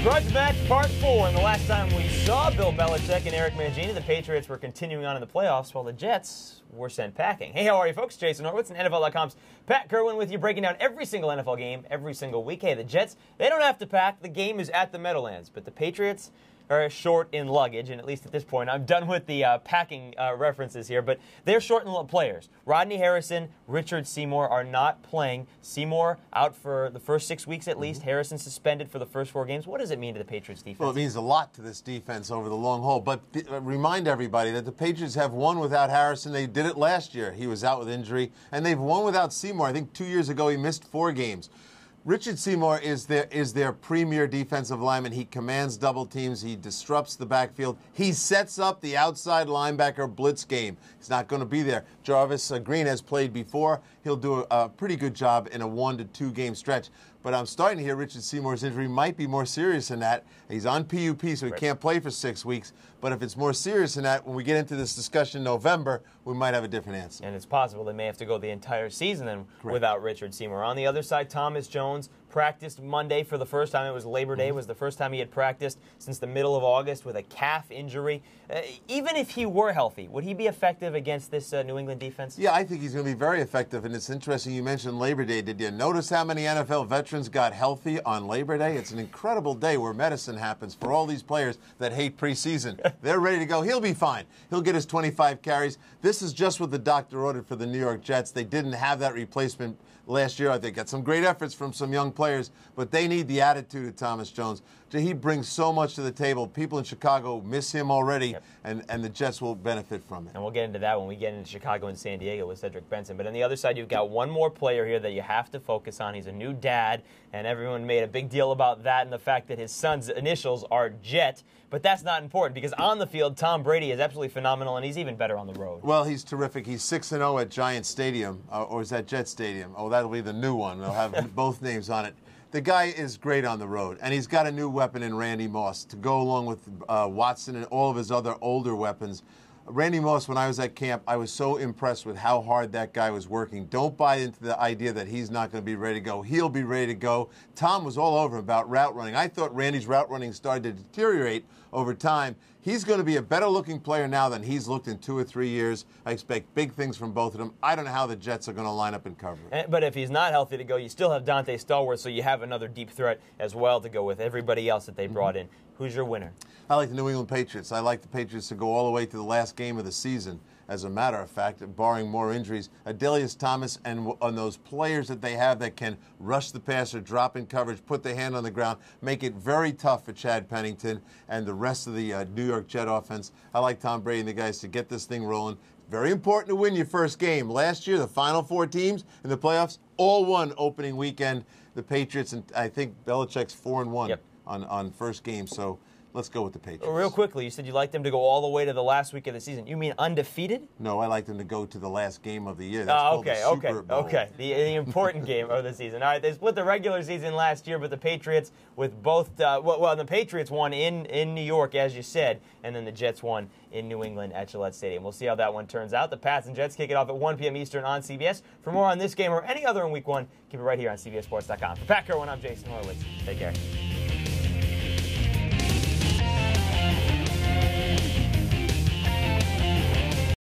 Grudge match part 4, and the last time we saw Bill Belichick and Eric Mangini, the Patriots were continuing on in the playoffs while the Jets were sent packing. Hey, how are you folks? Jason Horowitz and NFL.com's Pat Kirwan with you, breaking down every single NFL game every single week. Hey, the Jets, they don't have to pack. The game is at the Meadowlands, but the Patriots are short in luggage, and at least at this point, I'm done with the packing references here, but they're short in players. Rodney Harrison, Richard Seymour are not playing. Seymour out for the first 6 weeks at least. Harrison suspended for the first 4 games. What does it mean to the Patriots defense? Well, it means a lot to this defense over the long haul, but remind everybody that the Patriots have won without Harrison. They did it last year. He was out with injury, and they've won without Seymour. I think 2 years ago he missed 4 games. Richard Seymour is their premier defensive lineman. He commands double teams. He disrupts the backfield. He sets up the outside linebacker blitz game. He's not going to be there. Jarvis Green has played before. He'll do a pretty good job in a 1 to 2 game stretch. But I'm starting to hear Richard Seymour's injury might be more serious than that. He's on PUP, so he can't play for 6 weeks. But if it's more serious than that, when we get into this discussion in November, we might have a different answer. And it's possible they may have to go the entire season then without Richard Seymour. On the other side, Thomas Jones practiced Monday for the first time. It was Labor Day. It was the first time he had practiced since the middle of August with a calf injury. Even if he were healthy, would he be effective against this New England defense? Yeah, I think he's going to be very effective. And it's interesting you mentioned Labor Day. Did you notice how many NFL veterans got healthy on Labor Day? It's an incredible day where medicine happens for all these players that hate preseason. They're ready to go. He'll be fine. He'll get his 25 carries. This is just what the doctor ordered for the New York Jets. They didn't have that replacement last year. I think got some great efforts from some young players, but they need the attitude of Thomas Jones. He brings so much to the table. People in Chicago miss him already, and the Jets will benefit from it. And we'll get into that when we get into Chicago and San Diego with Cedric Benson. But on the other side, you've got one more player here that you have to focus on. He's a new dad, and everyone made a big deal about that and the fact that his son's initials are Jet. But that's not important because on the field, Tom Brady is absolutely phenomenal, and he's even better on the road. Well, he's terrific. He's 6-0 at Giant Stadium, or is that Jet Stadium? Oh, that'll be the new one. They'll have both names on it. The guy is great on the road, and he's got a new weapon in Randy Moss to go along with Watson and all of his other older weapons. Randy Moss, when I was at camp, I was so impressed with how hard that guy was working. Don't buy into the idea that he's not going to be ready to go. He'll be ready to go. Tom was all over him about route running. I thought Randy's route running started to deteriorate over time. He's going to be a better-looking player now than he's looked in 2 or 3 years. I expect big things from both of them. I don't know how the Jets are going to line up and cover. But if he's not healthy to go, you still have Dante Stallworth, so you have another deep threat as well to go with everybody else that they brought in. Who's your winner? I like the New England Patriots. I like the Patriots to go all the way to the last game of the season. As a matter of fact, barring more injuries, Adelius Thomas and on those players that they have that can rush the passer, drop in coverage, put their hand on the ground, make it very tough for Chad Pennington and the rest of the New York Jet offense. I like Tom Brady and the guys to get this thing rolling. Very important to win your first game. Last year, the final 4 teams in the playoffs all won opening weekend. The Patriots, and I think Belichick's 4-1 on first game. So let's go with the Patriots. Real quickly, you said you'd like them to go all the way to the last week of the season. You mean undefeated? No, I like them to go to the last game of the year. That's called the Super Bowl. Okay. The important game of the season. All right, they split the regular season last year, but the Patriots with both, the Patriots won in New York, as you said, and then the Jets won in New England at Gillette Stadium. We'll see how that one turns out. The Pats and Jets kick it off at 1 p.m. Eastern on CBS. For more on this game or any other in Week 1, keep it right here on CBSSports.com. For Pat Kirwan, I'm Jason Horowitz. Take care.